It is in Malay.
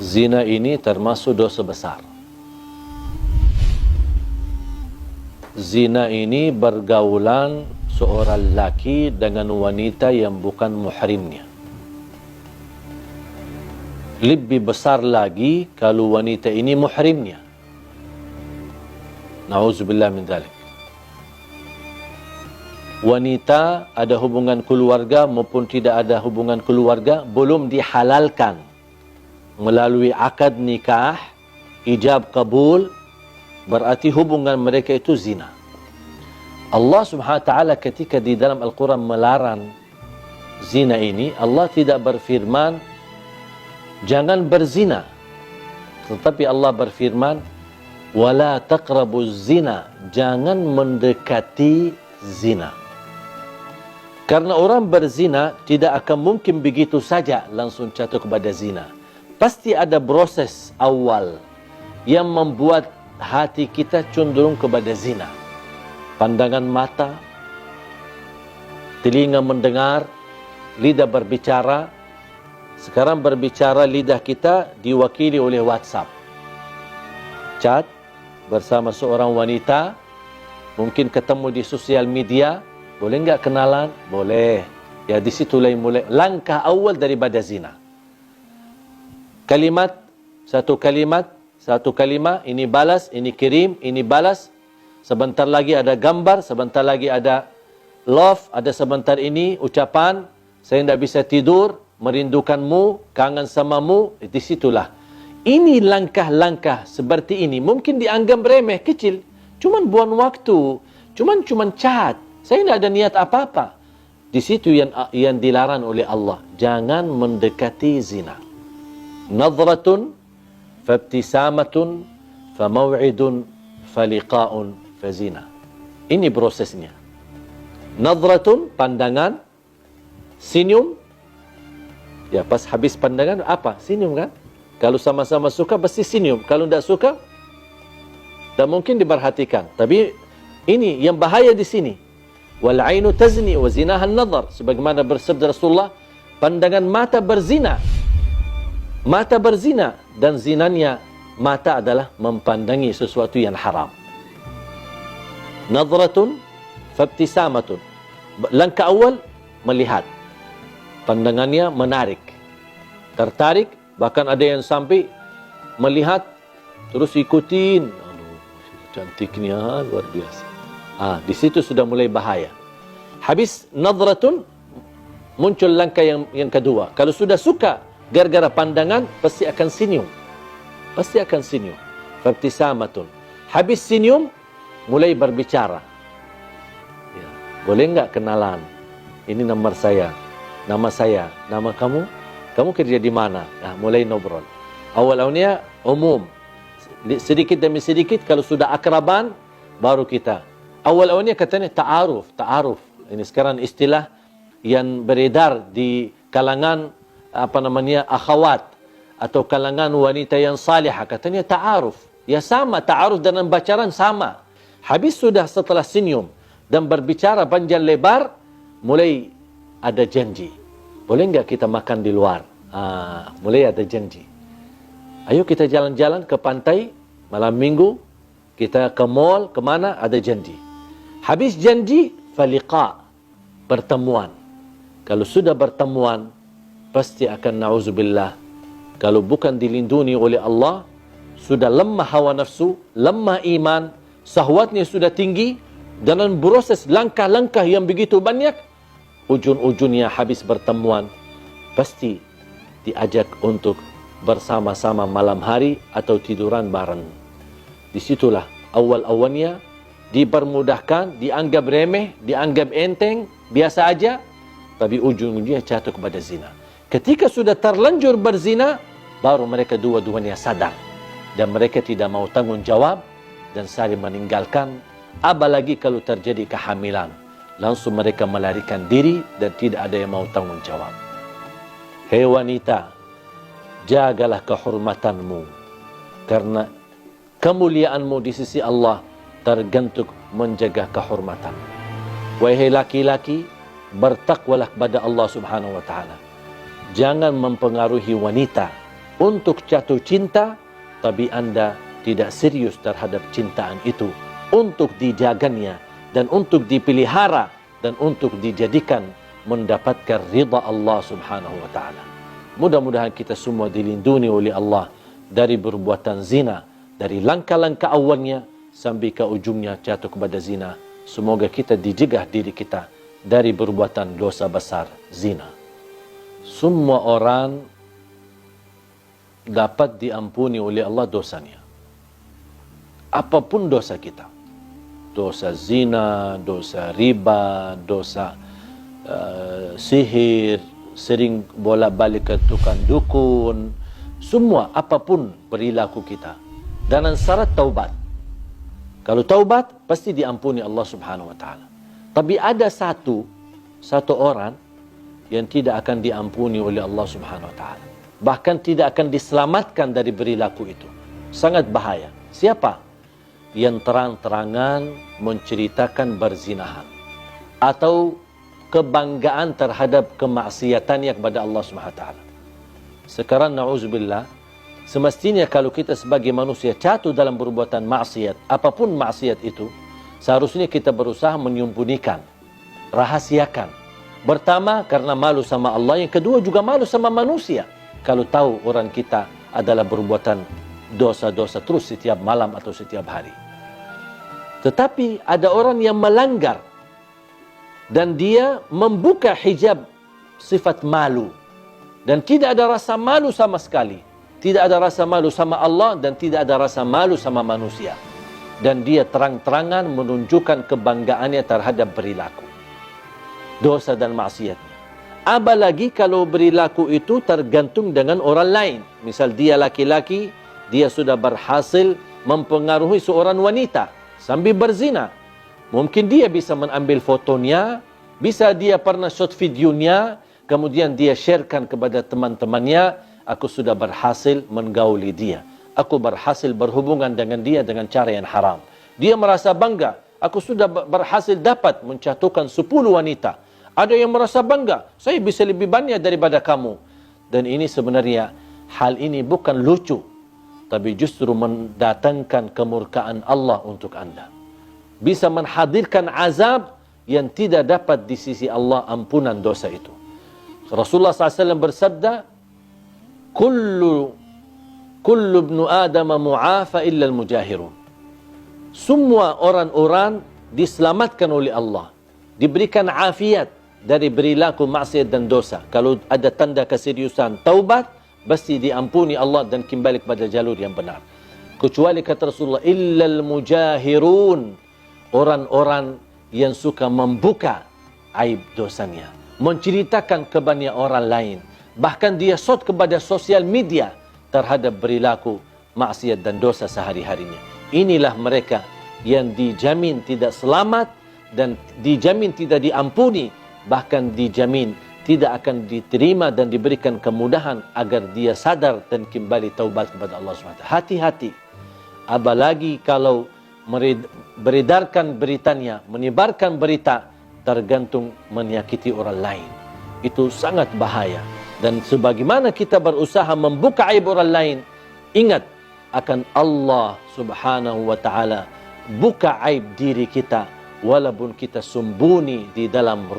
Zina ini termasuk dosa besar. Zina ini bergaulan seorang lelaki dengan wanita yang bukan muhrimnya. Lebih besar lagi kalau wanita ini muhrimnya. Na'udzubillah min dzalik. Wanita ada hubungan keluarga maupun tidak ada hubungan keluarga belum dihalalkan melalui akad nikah, ijab kabul, berarti hubungan mereka itu zina. Allah Subhanahu wa taala ketika di dalam Al-Quran melarang zina ini, Allah tidak berfirman jangan berzina, tetapi Allah berfirman wala taqrabuz zina, jangan mendekati zina. Karena orang berzina tidak akan mungkin begitu saja langsung jatuh kepada zina. Pasti ada proses awal yang membuat hati kita cenderung kepada zina. Pandangan mata, telinga mendengar, lidah berbicara. Sekarang berbicara lidah kita diwakili oleh WhatsApp. Chat bersama seorang wanita, mungkin ketemu di sosial media, boleh enggak kenalan? Boleh. Ya di situlah mulai langkah awal daripada zina. Kalimat, satu kalimat, ini balas, ini kirim, ini balas. Sebentar lagi ada gambar, sebentar lagi ada love, ada sebentar ini ucapan, saya tidak bisa tidur, merindukanmu, kangen samamu, di situlah. Ini langkah-langkah seperti ini, mungkin dianggap remeh, kecil. Cuman buang waktu, cuman chat. Saya tidak ada niat apa-apa. Di situ yang dilarang oleh Allah. Jangan mendekati zina. Nadratun, fabtisamatun, famaw'idun, faliqa'un, fazina. Ini prosesnya. Nadratun, pandangan. Senyum. Ya, pas habis pandangan, apa? Senyum kan? Kalau sama-sama suka, pasti senyum. Kalau tidak suka, tak mungkin diperhatikan. Tapi ini yang bahaya di sini. Wal ainu tazni wa zinahan nadhar. Sebagaimana bersabda Rasulullah, pandangan mata berzina. Mata berzina dan zinanya mata adalah mempandangi sesuatu yang haram. Nadratun fabtisamatun. Langkah awal melihat. Pandangannya menarik. Tertarik, bahkan ada yang sampai melihat terus ikutin. Aduh, cantiknya luar biasa. Di situ sudah mulai bahaya. Habis nadratun, muncul langkah yang kedua. Kalau sudah suka gara-gara pandangan, pasti akan senyum. Pasti akan senyum. Fabtisamatun. Habis senyum, mulai berbicara. Ya, boleh enggak kenalan? Ini nomor saya, nama saya, nama kamu. Kamu kerja di mana? Mulai ngobrol. Awal-awalnya umum. Sedikit demi sedikit, kalau sudah akraban, baru kita. Awal-awalnya katanya ta'aruf. Ini sekarang istilah yang beredar di kalangan akhwat atau kalangan wanita yang salihah, katanya ta'aruf. Ya sama, ta'aruf dan pacaran sama. Habis sudah setelah senyum dan berbicara panjang lebar, mulai ada janji. Boleh enggak kita makan di luar? Mulai ada janji. Ayo kita jalan-jalan ke pantai malam minggu, kita ke mall, kemana, ada janji. Habis janji, faliqa, pertemuan. Kalau sudah pertemuan, pasti akan na'udzubillah. Kalau bukan dilindungi oleh Allah, sudah lemah hawa nafsu, lemah iman, syahwatnya sudah tinggi, dalam proses langkah-langkah yang begitu banyak, ujung-ujungnya habis pertemuan, pasti diajak untuk bersama-sama malam hari atau tiduran bareng. Disitulah awal-awalnya dipermudahkan, dianggap remeh, dianggap enteng, biasa aja, tapi ujung-ujungnya jatuh kepada zina. Ketika sudah terlanjur berzina, baru mereka dua-duanya sadar. Dan mereka tidak mau tanggung jawab dan saling meninggalkan. Apalagi kalau terjadi kehamilan. Langsung mereka melarikan diri dan tidak ada yang mau tanggung jawab. Hei wanita, jagalah kehormatanmu. Karena kemuliaanmu di sisi Allah tergantung menjaga kehormatan. Wahai laki-laki, bertakwalah kepada Allah Subhanahu wa taala. Jangan mempengaruhi wanita untuk jatuh cinta, tapi Anda tidak serius terhadap cintaan itu untuk dijaganya dan untuk dipelihara dan untuk dijadikan mendapatkan ridha Allah Subhanahu wa taala. Mudah-mudahan kita semua dilindungi oleh Allah dari perbuatan zina, dari langkah-langkah awalnya sampai ke ujungnya jatuh kepada zina. Semoga kita dijegah diri kita dari perbuatan dosa besar zina. Semua orang dapat diampuni oleh Allah dosanya. Apapun dosa kita. Dosa zina, dosa riba, dosa sihir, sering bolak-balik ke tukang dukun, semua apapun perilaku kita. Dan syarat taubat. Kalau taubat pasti diampuni Allah Subhanahu wa taala. Tapi ada satu orang yang tidak akan diampuni oleh Allah Subhanahu wa taala. Bahkan tidak akan diselamatkan dari perilaku itu. Sangat bahaya. Siapa? Yang terang-terangan menceritakan berzinahan atau kebanggaan terhadap kemaksiatannya kepada Allah Subhanahu wa taala. Sekarang na'udzubillah, semestinya kalau kita sebagai manusia jatuh dalam perbuatan maksiat, apapun maksiat itu, seharusnya kita berusaha menyembunyikan, rahasiakan. Pertama, karena malu sama Allah. Yang kedua, juga malu sama manusia. Kalau tahu orang kita adalah perbuatan dosa-dosa terus setiap malam atau setiap hari. Tetapi ada orang yang melanggar dan dia membuka hijab sifat malu. Dan tidak ada rasa malu sama sekali. Tidak ada rasa malu sama Allah dan tidak ada rasa malu sama manusia. Dan dia terang-terangan menunjukkan kebanggaannya terhadap perilaku dosa dan maksiatnya. Apalagi kalau perilaku itu tergantung dengan orang lain. Misal dia laki-laki, dia sudah berhasil mempengaruhi seorang wanita sambil berzina. Mungkin dia bisa mengambil fotonya, bisa dia pernah shot videonya, kemudian dia sharekan kepada teman-temannya, aku sudah berhasil menggauli dia. Aku berhasil berhubungan dengan dia dengan cara yang haram. Dia merasa bangga, aku sudah berhasil dapat menjatuhkan 10 wanita. Ada yang merasa bangga, saya bisa lebih banyak daripada kamu. Dan ini sebenarnya, hal ini bukan lucu, tapi justru mendatangkan kemurkaan Allah untuk Anda. Bisa menghadirkan azab yang tidak dapat di sisi Allah ampunan dosa itu. Rasulullah SAW bersabda, Kullu ibnu Adam mu'afa illa al-mujahirun. Semua orang-orang diselamatkan oleh Allah. Diberikan afiat dari perilaku maksiat dan dosa. Kalau ada tanda keseriusan taubat, pasti diampuni Allah dan kembali kepada jalur yang benar. Kecuali kata Rasulullah, illa al-mujahirun. Orang-orang yang suka membuka aib dosanya. Menceritakan kepada orang lain. Bahkan dia shot kepada sosial media terhadap perilaku maksiat dan dosa sehari-harinya. Inilah mereka yang dijamin tidak selamat dan dijamin tidak diampuni, bahkan dijamin tidak akan diterima dan diberikan kemudahan agar dia sadar dan kembali taubat kepada Allah SWT. Hati-hati. Apalagi kalau beredarkan beritanya, menyebarkan berita tergantung menyakiti orang lain. Itu sangat bahaya. Dan sebagaimana kita berusaha membuka aib orang lain, ingat akan Allah Subhanahu wa taala buka aib diri kita walaupun kita sembunyi di dalam